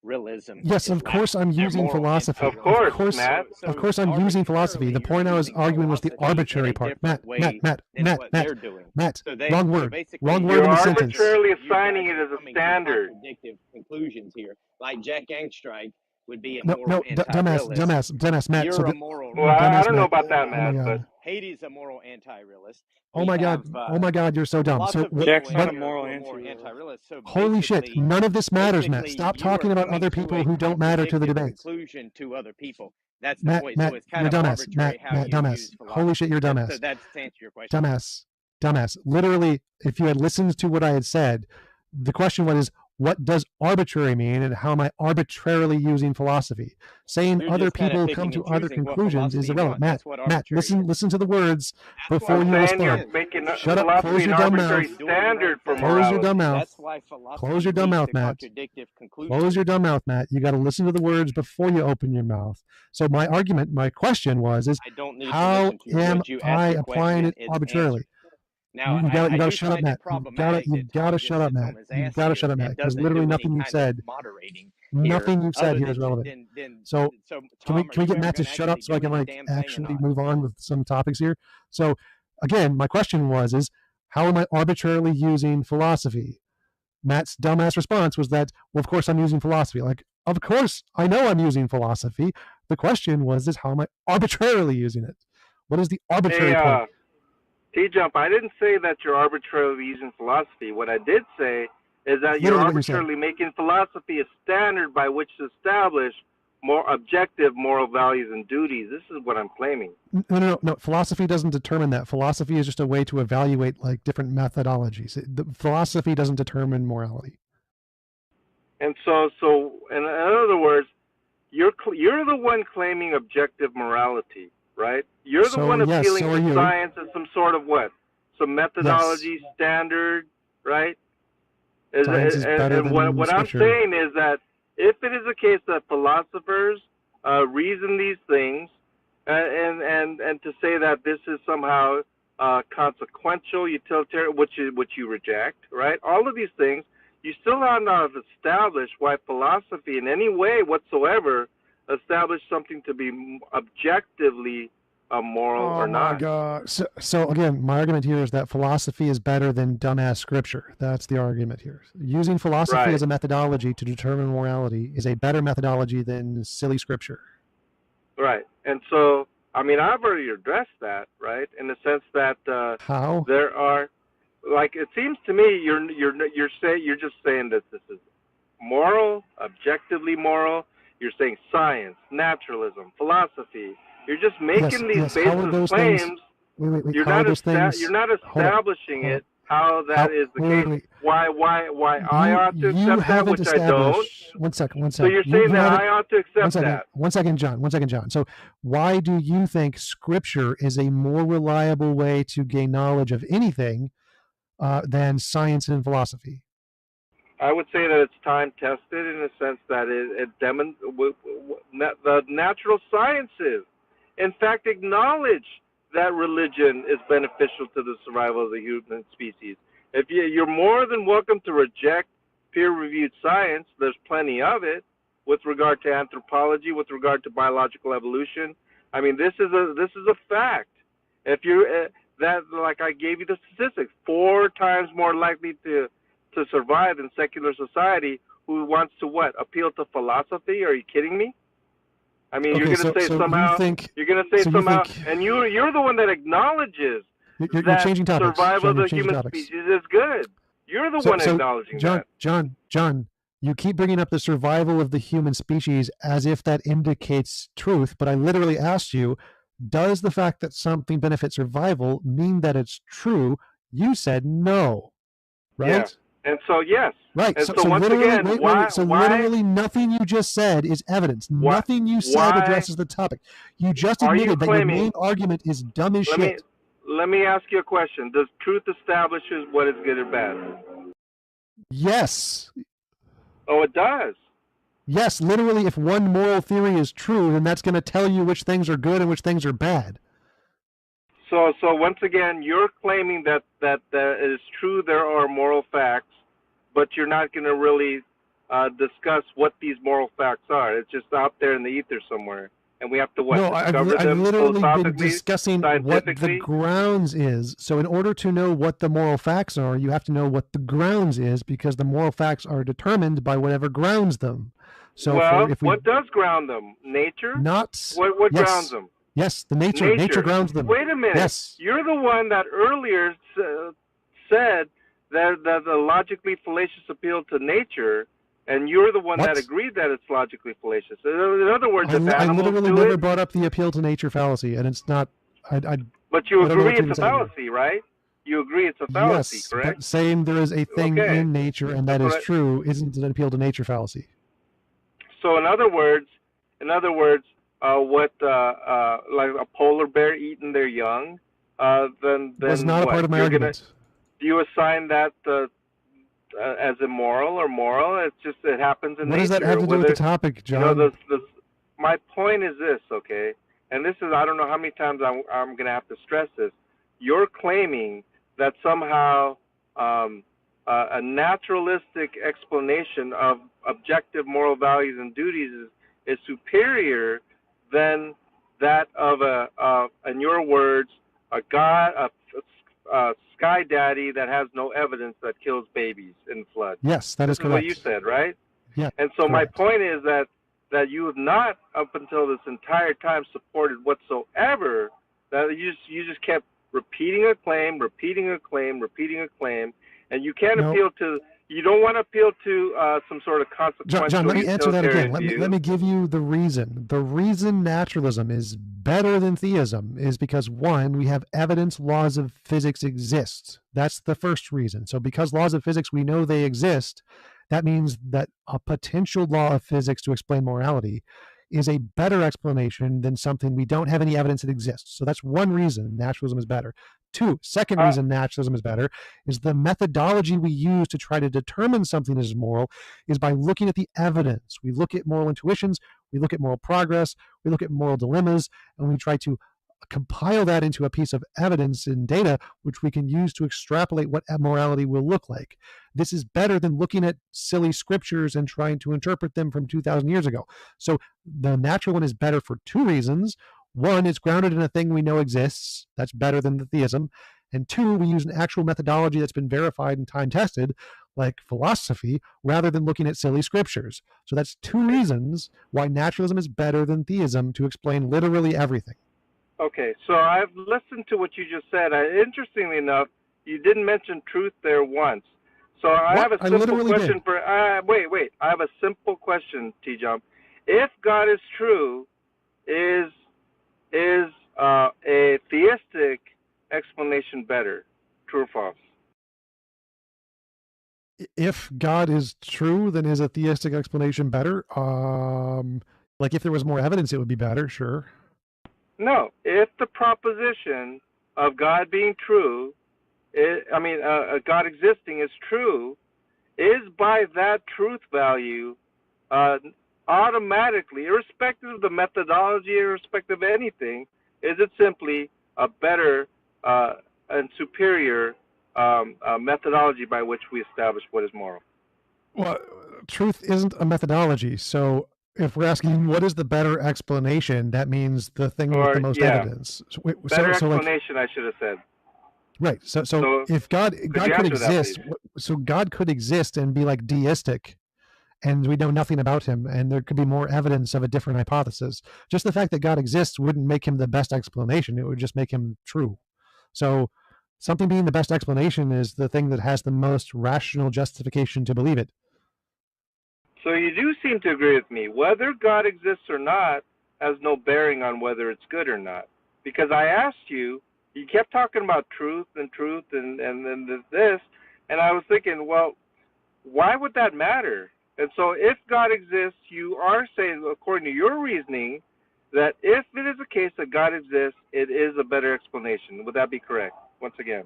realism. Yes, of course I'm using philosophy. Of course, Matt. Of course I'm using philosophy. The point I was arguing was the arbitrary part. Matt, wrong word. Wrong word in the sentence. You're arbitrarily assigning it as a standard. Contradictive conclusions here. Like Jack Angstreich would be a dumbass, Matt. You're a moral realist. I don't know about that, Matt. But Hades a moral anti-realist. Oh my God, you're so dumb. So Jack's not a moral anti-realist. So holy shit, none of this matters, Matt. Stop talking about other people who don't matter to the debates. Conclusion to other people. That's Matt, the point. Matt, So it's kind you're of dumbass. Matt, dumbass. Holy shit, you're dumbass. So that's to answer your question. Dumbass. Literally, if you had listened to what I had said, the question was, what does arbitrary mean, and how am I arbitrarily using philosophy? Saying other people come to other conclusions is irrelevant. Matt, listen to the words before you respond. Shut up. Close your dumb mouth. Close your dumb mouth. Close your dumb mouth, Matt. Close your dumb mouth, Matt. You got to listen to the words before you open your mouth. So my question was, how am I applying it arbitrarily? Now, you gotta shut up, Matt. You gotta shut up, Matt. You gotta shut up, Matt. Because literally nothing you've said, here is relevant. So can we get Matt to shut up so I can actually move on with some topics here? So again, my question was how am I arbitrarily using philosophy? Matt's dumbass response was that, well, of course I'm using philosophy. Like, of course I know I'm using philosophy. The question was, how am I arbitrarily using it? What is the arbitrary point? T-Jump, I didn't say that you're arbitrarily using philosophy. What I did say is that you're arbitrarily making philosophy a standard by which to establish more objective moral values and duties. This is what I'm claiming. No. Philosophy doesn't determine that. Philosophy is just a way to evaluate like different methodologies. The philosophy doesn't determine morality. And so in other words, you're the one claiming objective morality, right? You're the one appealing to science as some sort of what? Some methodology standard, right? Science is better than what I'm saying is that if it is the case that philosophers reason these things, and to say that this is somehow consequential, utilitarian, which you reject, right? All of these things, you still have not established why philosophy in any way whatsoever established something to be objectively moral or not. Oh my God. So again, my argument here is that philosophy is better than dumbass scripture. That's the argument here. Using philosophy as a methodology to determine morality is a better methodology than silly scripture. Right. And so, I mean, I've already addressed that, right? In the sense that how there are, like, it seems to me you're just saying that this is moral, objectively moral. You're saying science, naturalism, philosophy. You're just making these baseless claims. Wait. You're not establishing it. How that is the case. Why I ought to accept that, which I don't. One second. So you're saying that I ought to accept that. One second, John. So why do you think scripture is a more reliable way to gain knowledge of anything than science and philosophy? I would say that it's time tested in the sense that the natural sciences, in fact, acknowledge that religion is beneficial to the survival of the human species. If you're more than welcome to reject peer-reviewed science, there's plenty of it with regard to anthropology, with regard to biological evolution. I mean, this is a fact. If you that, like I gave you the statistics, 4 times more likely to survive in secular society, who wants to what? Appeal to philosophy? Are you kidding me? I mean, you're going to say somehow, and you're the one that acknowledges you're changing topics. Survival of the human species is good. You're the one acknowledging that. John, you keep bringing up the survival of the human species as if that indicates truth, but I literally asked you, does the fact that something benefits survival mean that it's true? You said no, right? Yeah. And so, yes. Right. And so once again, literally nothing you just said is evidence. Nothing you said addresses the topic. You just admitted that your main argument is dumb as shit. Let me ask you a question. Does truth establish what is good or bad? Yes. Oh, it does? Yes. Literally, if one moral theory is true, then that's going to tell you which things are good and which things are bad. So once again, you're claiming that it is true there are moral facts, but you're not going to really discuss what these moral facts are. It's just out there in the ether somewhere, and we have to what? No, I've literally been discussing what the grounds is. So in order to know what the moral facts are, you have to know what the grounds is, because the moral facts are determined by whatever grounds them. So what does ground them? Nature? Not what grounds them? Yes, the nature grounds them. Wait a minute. Yes. You're the one that earlier said that the logically fallacious appeal to nature, and you're the one that agreed that it's logically fallacious. In other words, I literally never brought up the appeal to nature fallacy, and it's not. But you agree it's a fallacy, right? You agree it's a fallacy, correct? Yes, but saying there is a thing in nature and that is true isn't an appeal to nature fallacy. So in other words, what like a polar bear eating their young, then was not a part of my argument. Do you assign that as immoral or moral? It's just it happens in nature. What does that have to do with the topic, John? You know, my point is this, okay? And this is, I don't know how many times I'm going to have to stress this. You're claiming that somehow a naturalistic explanation of objective moral values and duties is superior than that of in your words, a sky daddy that has no evidence that kills babies in flood. Yes, that is correct. What you said, right? Yeah. And so my point is that that you have not, up until this entire time, supported whatsoever. That you just kept repeating a claim, and you can't appeal to. You don't want to appeal to some sort of consequential John, let me answer that again. view. Let me give you the reason. The reason naturalism is better than theism is because, one, we have evidence laws of physics exist. That's the first reason. So because laws of physics, we know they exist, that means that a potential law of physics to explain morality is a better explanation than something we don't have any evidence that exists. So that's one reason naturalism is better. Second reason naturalism is better is the methodology we use to try to determine something is moral is by looking at the evidence. We look at moral intuitions, we look at moral progress, we look at moral dilemmas, and we try to compile that into a piece of evidence and data which we can use to extrapolate what morality will look like. This is better than looking at silly scriptures and trying to interpret them from 2,000 years ago. So the natural one is better for two reasons. One, it's grounded in a thing we know exists. That's better than the theism. And two, we use an actual methodology that's been verified and time tested, like philosophy, rather than looking at silly scriptures. So that's two reasons why naturalism is better than theism to explain literally everything. Okay, so I've listened to what you just said. Interestingly enough, you didn't mention truth there once. So I have a simple question for. Wait. I have a simple question, Tjump. If God is true, is a theistic explanation better? True or false? If God is true, then is a theistic explanation better? Like if there was more evidence, it would be better, sure. No, if the proposition of God being true, God existing is true, is by that truth value automatically, irrespective of the methodology, irrespective of anything, is it simply a better and superior methodology by which we establish what is moral? Well, truth isn't a methodology, so if we're asking what is the better explanation, that means the thing with the most evidence. Better explanation, I should have said. Right. So if God could exist, so God could exist and be like deistic, and we know nothing about him, and there could be more evidence of a different hypothesis. Just the fact that God exists wouldn't make him the best explanation. It would just make him true. So something being the best explanation is the thing that has the most rational justification to believe it. So you do seem to agree with me. Whether God exists or not has no bearing on whether it's good or not. Because I asked you, you kept talking about truth and then this, and I was thinking, well, why would that matter? And so if God exists, you are saying, according to your reasoning, that if it is the case that God exists, it is a better explanation. Would that be correct, once again?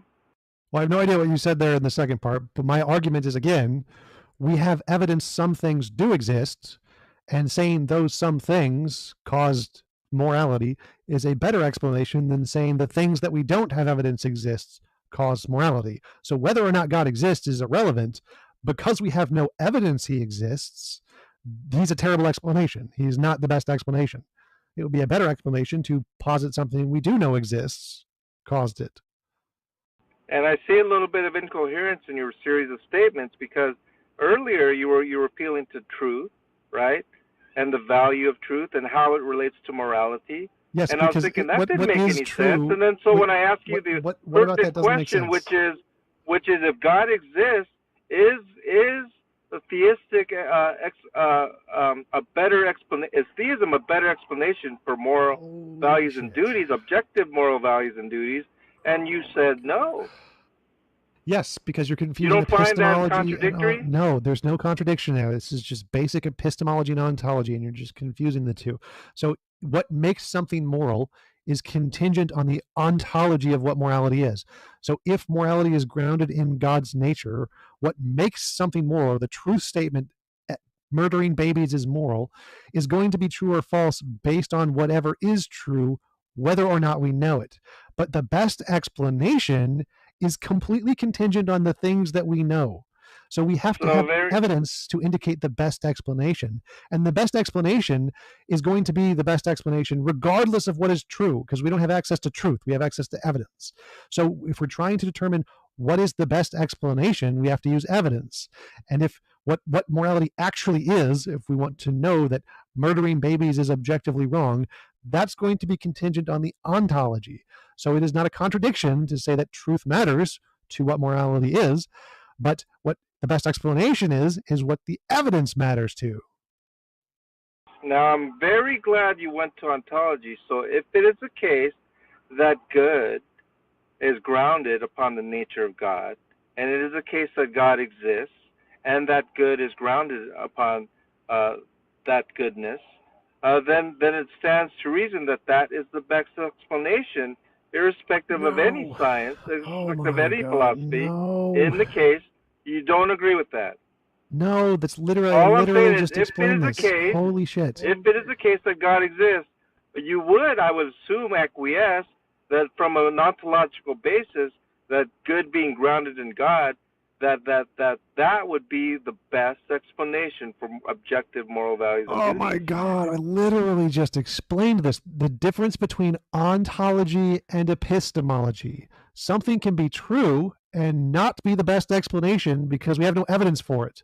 Well, I have no idea what you said there in the second part, but my argument is, again, we have evidence some things do exist, and saying those some things caused morality is a better explanation than saying the things that we don't have evidence exists cause morality. So whether or not God exists is irrelevant. Because we have no evidence he exists, he's a terrible explanation. He's not the best explanation. It would be a better explanation to posit something we do know exists caused it. And I see a little bit of incoherence in your series of statements, because earlier you were appealing to truth, right? And the value of truth and how it relates to morality. Yes, and I was thinking that didn't make any sense. And then when I ask you the pertinent question, which is if God exists, is the theistic a better explanation? Is theism a better explanation for moral values and duties, objective moral values and duties? And you said no. Yes, because you're confusing you don't find epistemology. That contradictory? No, there's no contradiction there. This is just basic epistemology and ontology, and you're just confusing the two. So what makes something moral is contingent on the ontology of what morality is. So if morality is grounded in God's nature, what makes something moral, the truth statement, murdering babies is moral, is going to be true or false based on whatever is true, whether or not we know it. But the best explanation is completely contingent on the things that we know. So we have to have evidence to indicate the best explanation. And the best explanation is going to be the best explanation regardless of what is true, because we don't have access to truth. We have access to evidence. So if we're trying to determine what is the best explanation, we have to use evidence. And if what morality actually is, if we want to know that murdering babies is objectively wrong, that's going to be contingent on the ontology. So it is not a contradiction to say that truth matters to what morality is, but what the best explanation is what the evidence matters to. Now, I'm very glad you went to ontology. So if it is the case that good is grounded upon the nature of God, and it is a case that God exists, and that good is grounded upon that goodness, then it stands to reason that that is the best explanation, irrespective of any science, irrespective of any philosophy. In the case, you don't agree with that. No, that's All I'm saying is, just if it is explained the this. case, Holy shit. if it is the case that God exists, you would, I would assume, acquiesce that from an ontological basis, that good being grounded in God, that would be the best explanation for objective moral values and Oh duties. my God, I literally just explained this. The difference between ontology and epistemology. Something can be true and not be the best explanation because we have no evidence for it.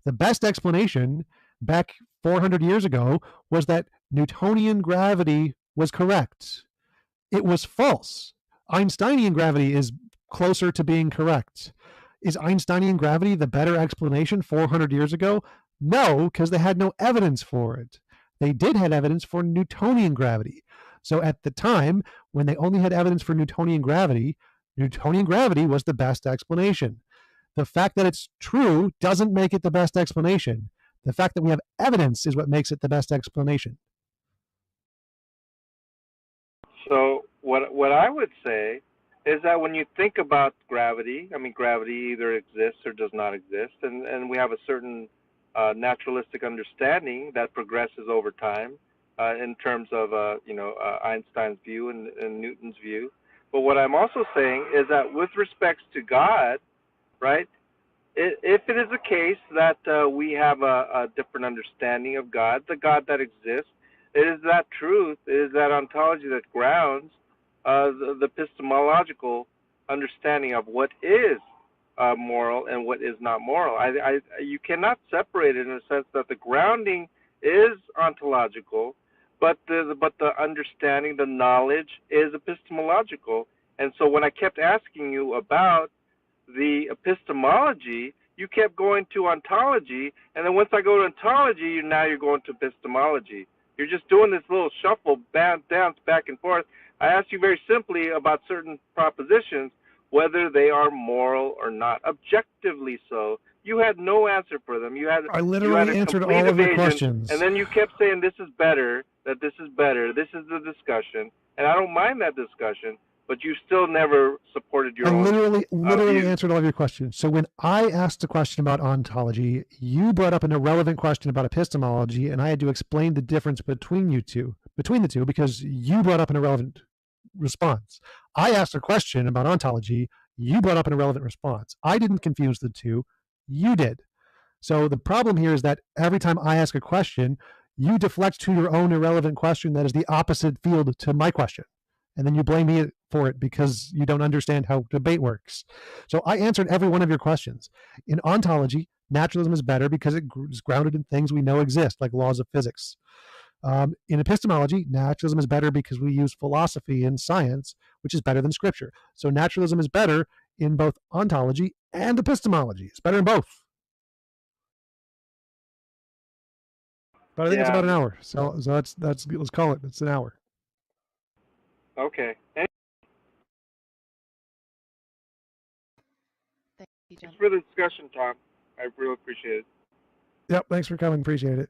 The best explanation back 400 years ago was that Newtonian gravity was correct. It was false. Einsteinian gravity is closer to being correct. Is Einsteinian gravity the better explanation 400 years ago? No, because they had no evidence for it. They did have evidence for Newtonian gravity. So at the time, when they only had evidence for Newtonian gravity was the best explanation. The fact that it's true doesn't make it the best explanation. The fact that we have evidence is what makes it the best explanation. So what I would say is that when you think about gravity, I mean, gravity either exists or does not exist, and we have a certain naturalistic understanding that progresses over time in terms of Einstein's view and Newton's view. But what I'm also saying is that with respects to God, right? If it is the case that we have a different understanding of God, the God that exists, it is that truth, it is that ontology that grounds the epistemological understanding of what is moral and what is not moral. You cannot separate it in the sense that the grounding is ontological, but the understanding, the knowledge is epistemological. And so when I kept asking you about the epistemology, you kept going to ontology, and then once I go to ontology, now you're going to epistemology. You're just doing this little shuffle, dance back and forth. I asked you very simply about certain propositions, whether they are moral or not, objectively so. You had no answer for them. I literally answered all of your questions. And then you kept saying this is better, that this is better, this is the discussion, and I don't mind that discussion, but you still never supported your own. I literally answered all of your questions. So when I asked a question about ontology, you brought up an irrelevant question about epistemology, and I had to explain the difference between the two, because you brought up an irrelevant response. I asked a question about ontology, you brought up an irrelevant response. I didn't confuse the two, you did. So the problem here is that every time I ask a question, you deflect to your own irrelevant question that is the opposite field to my question. And then you blame me for it because you don't understand how debate works. So I answered every one of your questions. In ontology, naturalism is better because it is grounded in things we know exist, like laws of physics. In epistemology, naturalism is better because we use philosophy and science, which is better than scripture. So naturalism is better in both ontology and epistemology. It's better in both. But I think it's about an hour. So that's let's call it. It's an hour. Okay. Thanks for the discussion, Tom. I really appreciate it. Yep, thanks for coming. Appreciate it.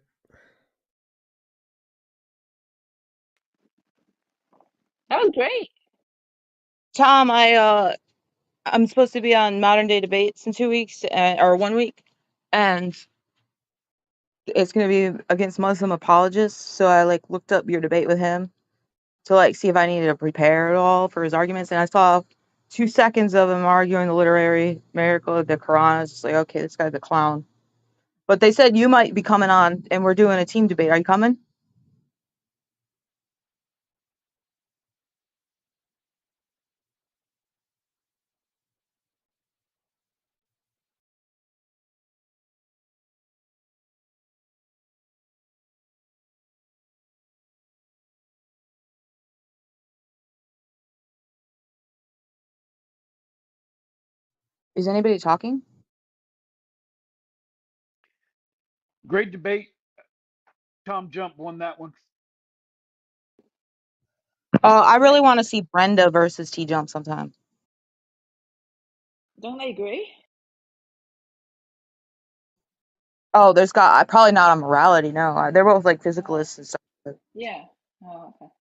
That was great. Tom, I'm supposed to be on Modern Day Debates in 2 weeks, or 1 week, and it's going to be against Muslim apologists. So I looked up your debate with him to see if I needed to prepare at all for his arguments, and I saw 2 seconds of him arguing the literary miracle of the Quran. I was just like, okay, this guy's a clown. But they said you might be coming on, and we're doing a team debate. Are you coming? Is anybody talking? Great debate. Tjump won that one. I really want to see Brenda versus Tjump sometime. Don't they agree? Oh, there's got probably not on morality. No, they're both like physicalists and stuff. Yeah. Oh, okay.